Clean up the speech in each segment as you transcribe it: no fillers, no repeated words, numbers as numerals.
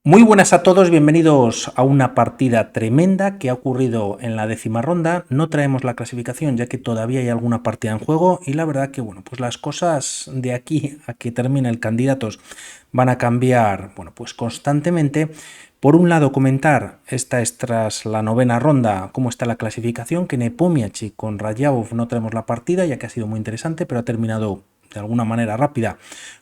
Muy buenas a todos, bienvenidos a una partida tremenda que ha ocurrido en la 10ª ronda. No traemos la clasificación ya que todavía hay alguna partida en juego y la verdad que bueno, pues las cosas de aquí a que termine el candidatos van a cambiar, bueno, pues constantemente. Por un lado, comentar, esta es tras la 9ª ronda, cómo está la clasificación, que Nepomniachtchi con Radjabov no tenemos la partida ya que ha sido muy interesante, pero ha terminado de alguna manera rápida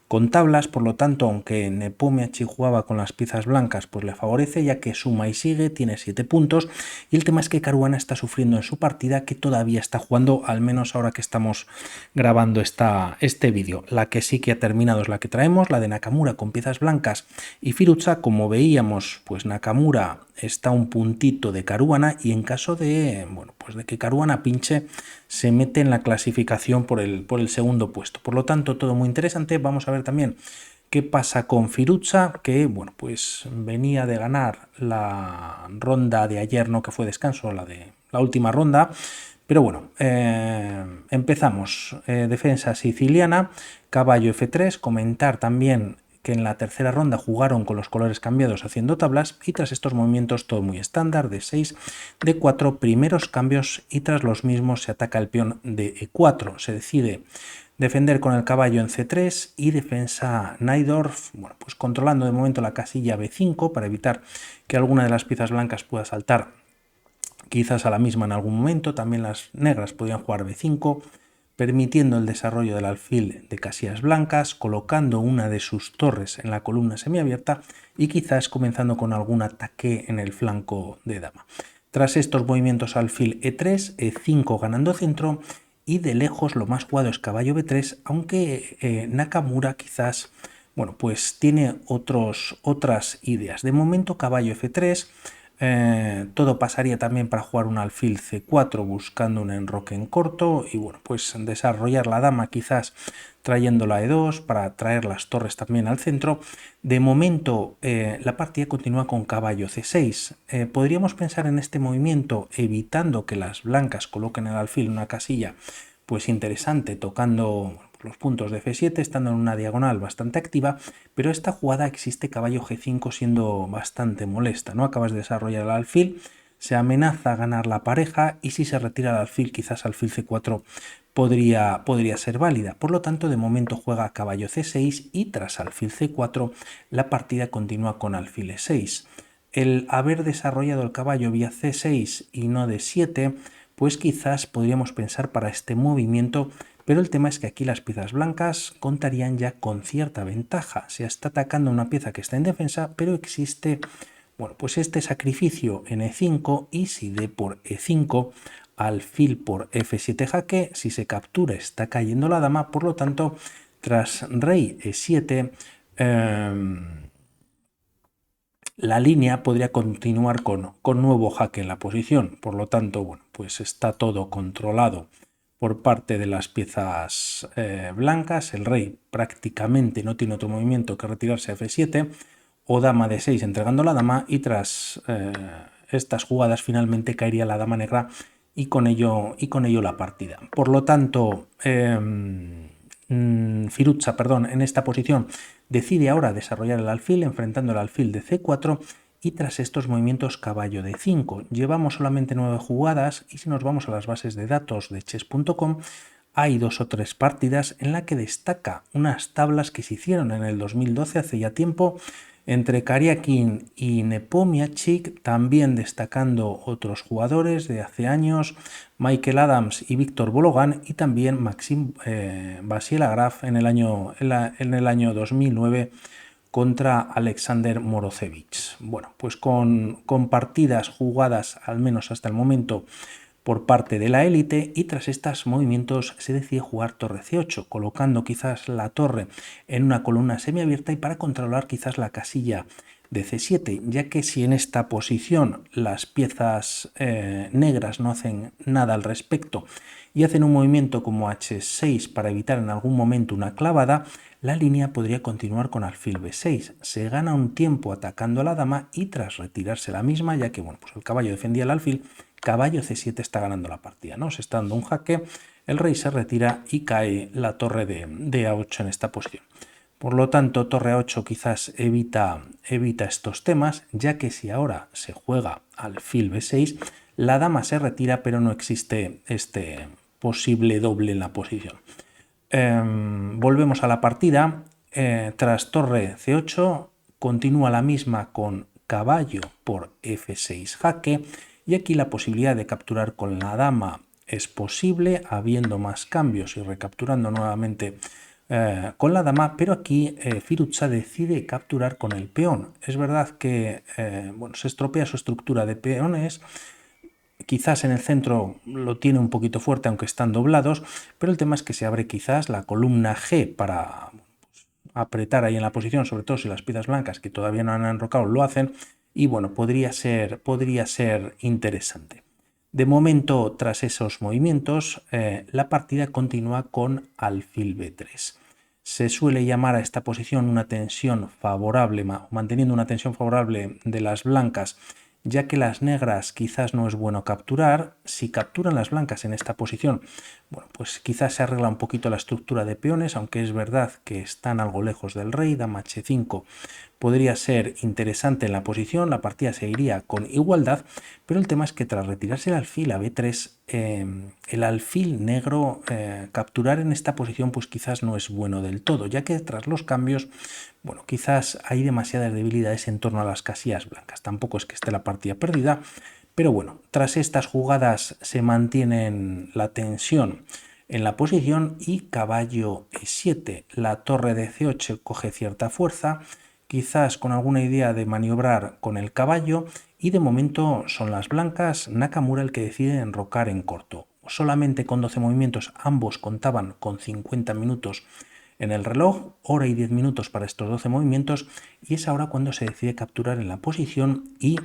con tablas, por lo tanto, aunque Nepomniachtchi jugaba con las piezas blancas, pues le favorece ya que suma y sigue, tiene 7 puntos, y el tema es que Caruana está sufriendo en su partida, que todavía está jugando, al menos ahora que estamos grabando este vídeo. La que sí que ha terminado es la que traemos, la de Nakamura con piezas blancas y Firuza. Como veíamos, pues Nakamura está un puntito de Caruana y en caso de, bueno, pues de que Caruana pinche, se mete en la clasificación por el segundo puesto. Por lo tanto, todo muy interesante. Vamos a ver también qué pasa con Firuza, que bueno, pues venía de ganar la ronda de ayer, no que fue descanso, la última ronda. Pero bueno, empezamos. Defensa siciliana, caballo F3, comentar también que en la tercera ronda jugaron con los colores cambiados haciendo tablas y tras estos movimientos todo muy estándar de 6, de 4 primeros cambios y tras los mismos se ataca el peón de E4. Se decide defender con el caballo en C3 y defensa Najdorf, bueno, pues controlando de momento la casilla B5 para evitar que alguna de las piezas blancas pueda saltar quizás a la misma en algún momento. También las negras podían jugar B5, permitiendo el desarrollo del alfil de casillas blancas, colocando una de sus torres en la columna semiabierta y quizás comenzando con algún ataque en el flanco de dama. Tras estos movimientos alfil E3, E5 ganando centro y de lejos lo más jugado es caballo B3, aunque Nakamura quizás, bueno, pues tiene otras ideas. De momento caballo F3, todo pasaría también para jugar un alfil C4 buscando un enroque en corto y bueno, pues desarrollar la dama quizás trayendo la E2 para traer las torres también al centro. De momento la partida continúa con caballo C6. Podríamos pensar en este movimiento evitando que las blancas coloquen el alfil en una casilla pues interesante, tocando los puntos de F7, estando en una diagonal bastante activa, pero esta jugada existe caballo G5 siendo bastante molesta, ¿no? Acabas de desarrollar el alfil, se amenaza a ganar la pareja y si se retira el alfil, quizás alfil C4 podría ser válida. Por lo tanto, de momento juega caballo C6 y tras alfil C4 la partida continúa con alfil E6. El haber desarrollado el caballo vía C6 y no D7, pues quizás podríamos pensar para este movimiento, pero el tema es que aquí las piezas blancas contarían ya con cierta ventaja. Se está atacando una pieza que está en defensa, pero existe, bueno, pues este sacrificio en E5 y si D por E5, alfil por F7 jaque, si se captura está cayendo la dama, por lo tanto, tras rey E7, la línea podría continuar con nuevo jaque en la posición. Por lo tanto, bueno, pues está todo controlado por parte de las piezas blancas. El rey prácticamente no tiene otro movimiento que retirarse a F7 o dama D6 entregando la dama y tras estas jugadas finalmente caería la dama negra y con ello la partida. Por lo tanto, Firuza, perdón, en esta posición decide ahora desarrollar el alfil enfrentando el alfil de C4 y tras estos movimientos caballo de 5. Llevamos solamente 9 jugadas y si nos vamos a las bases de datos de chess.com hay 2 o 3 partidas en la que destaca unas tablas que se hicieron en el 2012, hace ya tiempo, entre Karyakin y Nepomniachtchi, también destacando otros jugadores de hace años, Michael Adams y Víctor Bologan, y también Maxim Vasil-Agraf en el año 2009 contra Alexander Morozevich. Bueno, pues con partidas jugadas al menos hasta el momento por parte de la élite y tras estos movimientos se decide jugar torre C8, colocando quizás la torre en una columna semiabierta y para controlar quizás la casilla de C7, ya que si en esta posición las piezas negras no hacen nada al respecto y hacen un movimiento como H6 para evitar en algún momento una clavada, la línea podría continuar con alfil B6. Se gana un tiempo atacando a la dama y tras retirarse la misma, ya que bueno, pues el caballo defendía el alfil, caballo C7 está ganando la partida, ¿no? Se está dando un jaque, el rey se retira y cae la torre de A8 en esta posición. Por lo tanto, torre A8 quizás evita estos temas, ya que si ahora se juega alfil B6, la dama se retira, pero no existe este posible doble en la posición. Volvemos a la partida. Tras torre C8, continúa la misma con caballo por F6 jaque, y aquí la posibilidad de capturar con la dama es posible, habiendo más cambios y recapturando nuevamente con la dama, pero aquí Firuza decide capturar con el peón. Es verdad que bueno, se estropea su estructura de peones, quizás en el centro lo tiene un poquito fuerte aunque están doblados, pero el tema es que se abre quizás la columna G para apretar ahí en la posición, sobre todo si las piezas blancas que todavía no han enrocado lo hacen, y bueno, podría ser interesante. De momento, tras esos movimientos, la partida continúa con alfil B3. Se suele llamar a esta posición una tensión favorable, manteniendo una tensión favorable de las blancas, ya que las negras quizás no es bueno capturar. Si capturan las blancas en esta posición, bueno, pues quizás se arregla un poquito la estructura de peones, aunque es verdad que están algo lejos del rey. Dama H5 podría ser interesante en la posición, la partida seguiría con igualdad, pero el tema es que tras retirarse el alfil a B3, el alfil negro capturar en esta posición pues quizás no es bueno del todo, ya que tras los cambios, bueno, quizás hay demasiadas debilidades en torno a las casillas blancas. Tampoco es que esté la partida perdida, pero bueno, tras estas jugadas se mantienen la tensión en la posición y caballo E7. La torre de C8 coge cierta fuerza, quizás con alguna idea de maniobrar con el caballo, y de momento son las blancas, Nakamura el que decide enrocar en corto. Solamente con 12 movimientos, ambos contaban con 50 minutos en el reloj, hora y 10 minutos para estos 12 movimientos, y es ahora cuando se decide capturar en la posición y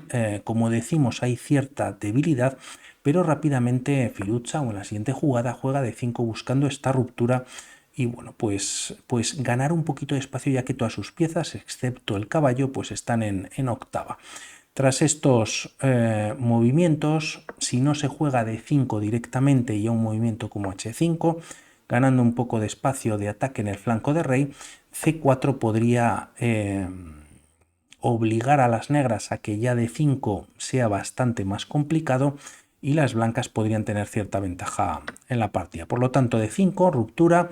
como decimos hay cierta debilidad, pero rápidamente Firuza o en la siguiente jugada juega de 5 buscando esta ruptura y bueno, pues ganar un poquito de espacio, ya que todas sus piezas, excepto el caballo, pues están en octava. Tras estos movimientos, si no se juega de 5 directamente y a un movimiento como H5, ganando un poco de espacio de ataque en el flanco de rey, C4 podría obligar a las negras a que ya de 5 sea bastante más complicado y las blancas podrían tener cierta ventaja en la partida. Por lo tanto, de 5, ruptura,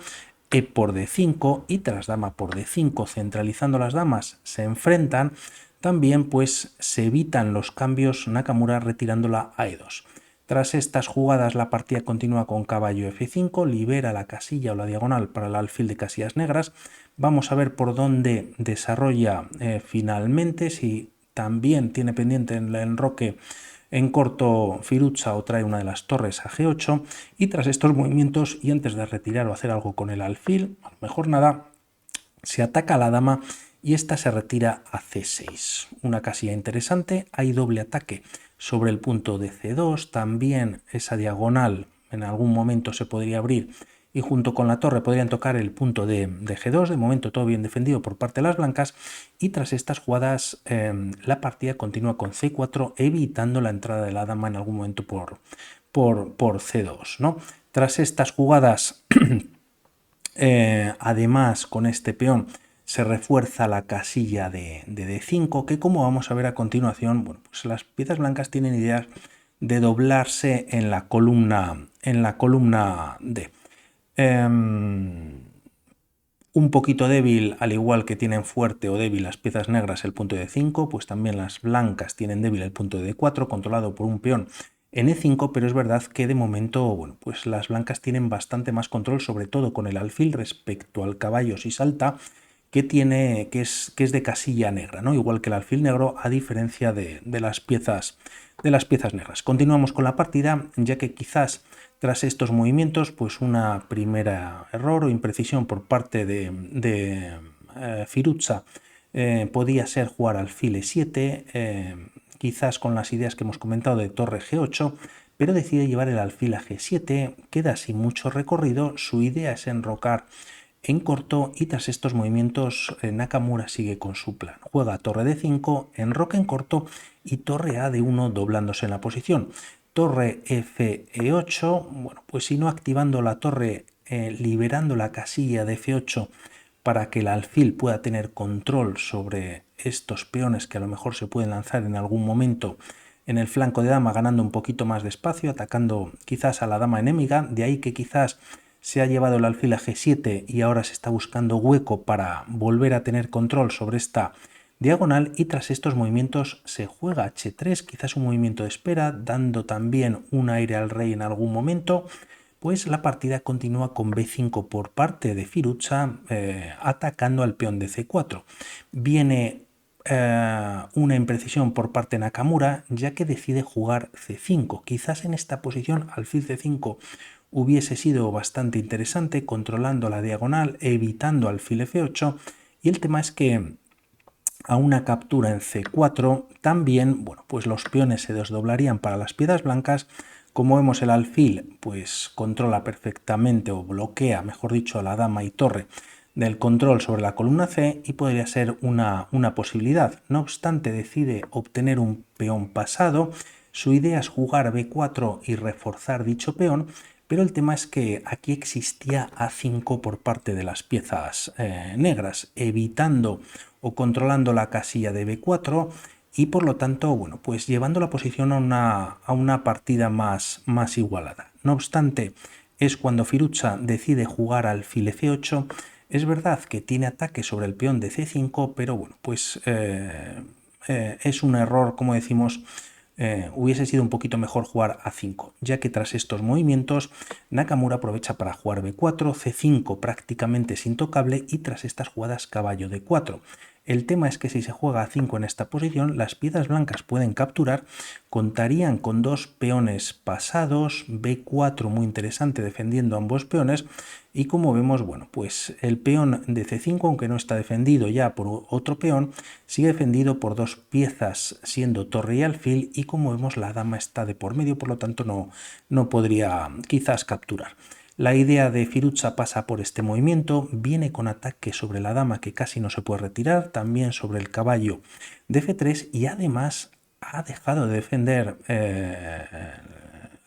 E por D5 y tras dama por D5, centralizando las damas, se enfrentan. También pues se evitan los cambios, Nakamura retirándola a E2. Tras estas jugadas la partida continúa con caballo F5, libera la casilla o la diagonal para el alfil de casillas negras. Vamos a ver por dónde desarrolla finalmente, si también tiene pendiente el enroque en corto Firuza o trae una de las torres a G8, y tras estos movimientos y antes de retirar o hacer algo con el alfil, a lo mejor nada, se ataca a la dama y esta se retira a C6. Una casilla interesante, hay doble ataque sobre el punto de C2, también esa diagonal en algún momento se podría abrir y junto con la torre podrían tocar el punto de G2, de momento todo bien defendido por parte de las blancas, y tras estas jugadas la partida continúa con C4, evitando la entrada de la dama en algún momento por C2, ¿no? Tras estas jugadas además con este peón se refuerza la casilla de D5, que como vamos a ver a continuación, bueno, pues las piezas blancas tienen ideas de doblarse en la columna D. Un poquito débil, al igual que tienen fuerte o débil las piezas negras el punto de D5, pues también las blancas tienen débil el punto de D4, controlado por un peón en E5, pero es verdad que de momento, bueno, pues las blancas tienen bastante más control, sobre todo con el alfil respecto al caballo si salta, que es de casilla negra, ¿no? Igual que el alfil negro, a diferencia de las piezas negras. Continuamos con la partida, ya que quizás tras estos movimientos, pues una primera error o imprecisión por parte de Firuza podía ser jugar alfil E7, quizás con las ideas que hemos comentado de torre G8, pero decide llevar el alfil a G7, queda sin mucho recorrido, su idea es enrocar en corto y tras estos movimientos Nakamura sigue con su plan. Juega torre D5, enroca en corto y torre A D1 doblándose en la posición. Torre F8, bueno, pues si no activando la torre, liberando la casilla de F8 para que el alfil pueda tener control sobre estos peones que a lo mejor se pueden lanzar en algún momento en el flanco de dama, ganando un poquito más de espacio, atacando quizás a la dama enemiga. De ahí que quizás se ha llevado el alfil a G7 y ahora se está buscando hueco para volver a tener control sobre esta diagonal, y tras estos movimientos se juega H3, quizás un movimiento de espera, dando también un aire al rey en algún momento. Pues la partida continúa con B5 por parte de Firuza, atacando al peón de C4. Viene una imprecisión por parte de Nakamura, ya que decide jugar C5. Quizás en esta posición alfil C5 hubiese sido bastante interesante, controlando la diagonal, evitando alfil F8, y el tema es que a una captura en C4 también, bueno, pues los peones se desdoblarían para las piezas blancas. Como vemos, el alfil pues controla perfectamente, o bloquea, mejor dicho, a la dama y torre del control sobre la columna C, y podría ser una posibilidad. No obstante, decide obtener un peón pasado. Su idea es jugar B4 y reforzar dicho peón, pero el tema es que aquí existía A5 por parte de las piezas negras, evitando o controlando la casilla de B4, y por lo tanto, bueno, pues llevando la posición a una partida más igualada. No obstante, es cuando Firuza decide jugar alfil F8. Es verdad que tiene ataque sobre el peón de C5, pero bueno, pues es un error, como decimos. Hubiese sido un poquito mejor jugar A5, ya que tras estos movimientos Nakamura aprovecha para jugar B4, C5 prácticamente es intocable, y tras estas jugadas caballo D4. El tema es que si se juega A5 en esta posición, las piezas blancas pueden capturar, contarían con dos peones pasados, B4 muy interesante defendiendo ambos peones, y como vemos, bueno, pues el peón de C5, aunque no está defendido ya por otro peón, sigue defendido por dos piezas siendo torre y alfil, y como vemos la dama está de por medio, por lo tanto no podría quizás capturar. La idea de Firuza pasa por este movimiento, viene con ataque sobre la dama que casi no se puede retirar, también sobre el caballo de F3, y además ha dejado de defender,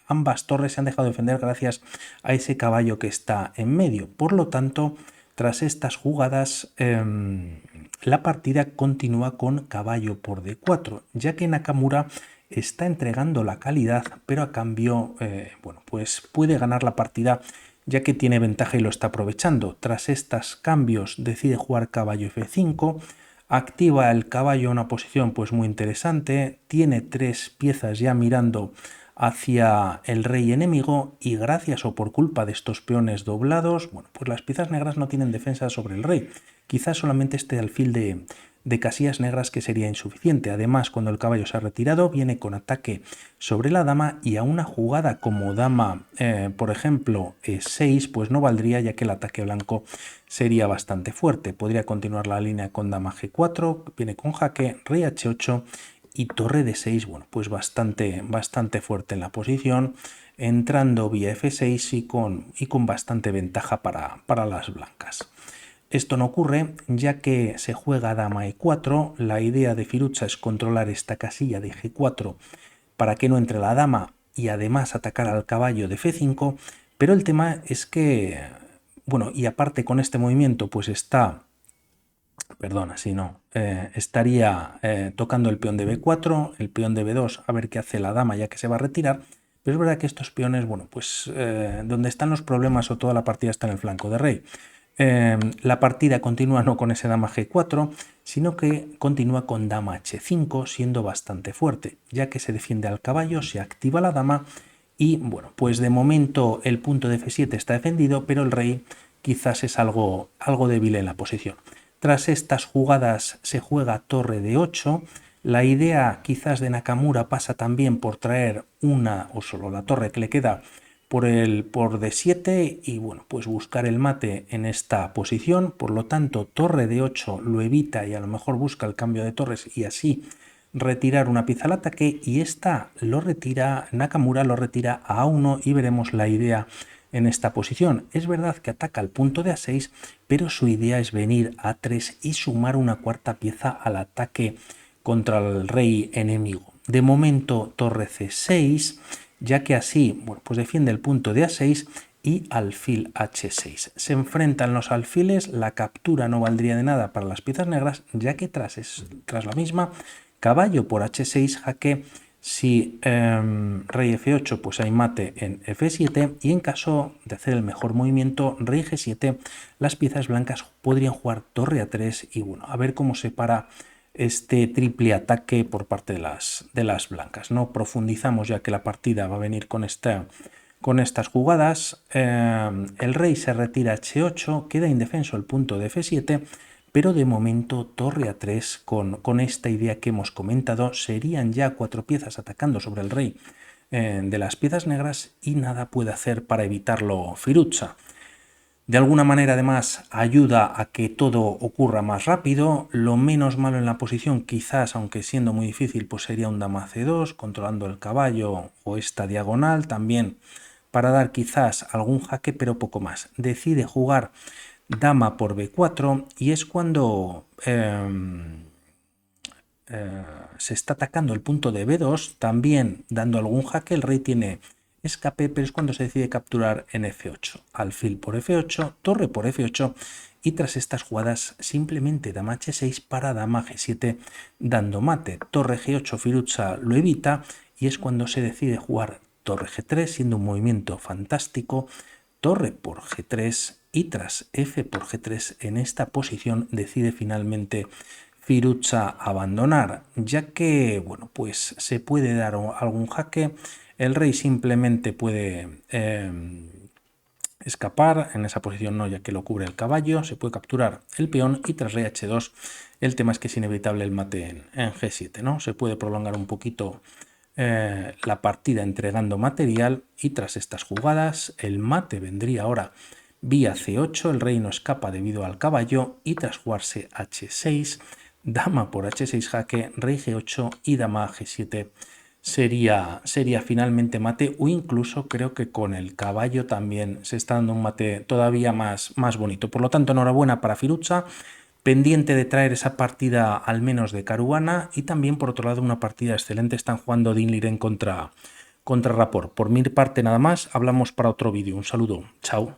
ambas torres se han dejado de defender gracias a ese caballo que está en medio. Por lo tanto, tras estas jugadas, la partida continúa con caballo por D4, ya que Nakamura está entregando la calidad, pero a cambio, bueno, pues puede ganar la partida, ya que tiene ventaja y lo está aprovechando. Tras estos cambios decide jugar caballo F5, activa el caballo a una posición pues muy interesante, tiene tres piezas ya mirando hacia el rey enemigo, y gracias o por culpa de estos peones doblados, bueno, pues las piezas negras no tienen defensa sobre el rey. Quizás solamente este alfil de casillas negras, que sería insuficiente. Además, cuando el caballo se ha retirado, viene con ataque sobre la dama, y a una jugada como dama, por ejemplo, E6, pues no valdría, ya que el ataque blanco sería bastante fuerte. Podría continuar la línea con dama G4, viene con jaque, rey H8 y torre D6, bueno, pues bastante fuerte en la posición, entrando vía F6 y con bastante ventaja para las blancas. Esto no ocurre, ya que se juega dama E4. La idea de Firuza es controlar esta casilla de G4 para que no entre la dama, y además atacar al caballo de F5, pero el tema es que, bueno, y aparte con este movimiento pues está, perdona, si no, estaría tocando el peón de B4, el peón de B2, a ver qué hace la dama ya que se va a retirar. Pero es verdad que estos peones, bueno, pues donde están los problemas o toda la partida está en el flanco de rey. La partida continúa no con ese dama G4, sino que continúa con dama H5, siendo bastante fuerte, ya que se defiende al caballo, se activa la dama, y bueno, pues de momento el punto de F7 está defendido, pero el rey quizás es algo débil en la posición. Tras estas jugadas se juega torre de 8. La idea quizás de Nakamura pasa también por traer una o solo la torre que le queda por D7, y bueno, pues buscar el mate en esta posición. Por lo tanto, torre de 8 lo evita, y a lo mejor busca el cambio de torres y así retirar una pieza al ataque, y esta lo retira, Nakamura lo retira a A1, y veremos la idea en esta posición. Es verdad que ataca al punto de A6, pero su idea es venir a A3 y sumar una cuarta pieza al ataque contra el rey enemigo. De momento, torre C6, ya que así, bueno, pues defiende el punto de A6 y alfil h6. Se enfrentan los alfiles, la captura no valdría de nada para las piezas negras, ya que tras la misma, caballo por h6 jaque. Si rey f8, pues hay mate en f7, y en caso de hacer el mejor movimiento, rey g7, las piezas blancas podrían jugar torre a3 y bueno, a ver cómo se para este triple ataque por parte de las blancas. No profundizamos ya que la partida va a venir con estas jugadas. El rey se retira a h8, queda indefenso el punto de f7, pero de momento torre a3 con esta idea que hemos comentado. Serían ya 4 piezas atacando sobre el rey de las piezas negras y nada puede hacer para evitarlo Firuza. De alguna manera además ayuda a que todo ocurra más rápido. Lo menos malo en la posición, quizás, aunque siendo muy difícil, pues sería un dama c2, controlando el caballo o esta diagonal, también para dar quizás algún jaque, pero poco más. Decide jugar dama por b4 y es cuando se está atacando el punto de b2, también dando algún jaque. El rey tiene escape, pero es cuando se decide capturar en f8. Alfil por f8, torre por f8 y tras estas jugadas simplemente dama h6 para dama g7 dando mate. Torre g8 Firuza lo evita y es cuando se decide jugar torre g3, siendo un movimiento fantástico. Torre por g3 y tras f por g3 en esta posición decide finalmente Firuza abandonar, ya que bueno, pues se puede dar algún jaque. El rey simplemente puede escapar, en esa posición no, ya que lo cubre el caballo. Se puede capturar el peón y tras rey h2 el tema es que es inevitable el mate en g7, ¿no? Se puede prolongar un poquito la partida entregando material y tras estas jugadas el mate vendría ahora vía c8, el rey no escapa debido al caballo y tras jugarse h6, dama por h6 jaque, rey g8 y dama g7 sería finalmente mate, o incluso creo que con el caballo también se está dando un mate todavía más bonito. Por lo tanto, enhorabuena para Firuza, pendiente de traer esa partida al menos de Caruana, y también por otro lado una partida excelente están jugando Dean Liren contra Rapport. Por mi parte nada más, hablamos para otro vídeo. Un saludo, chao.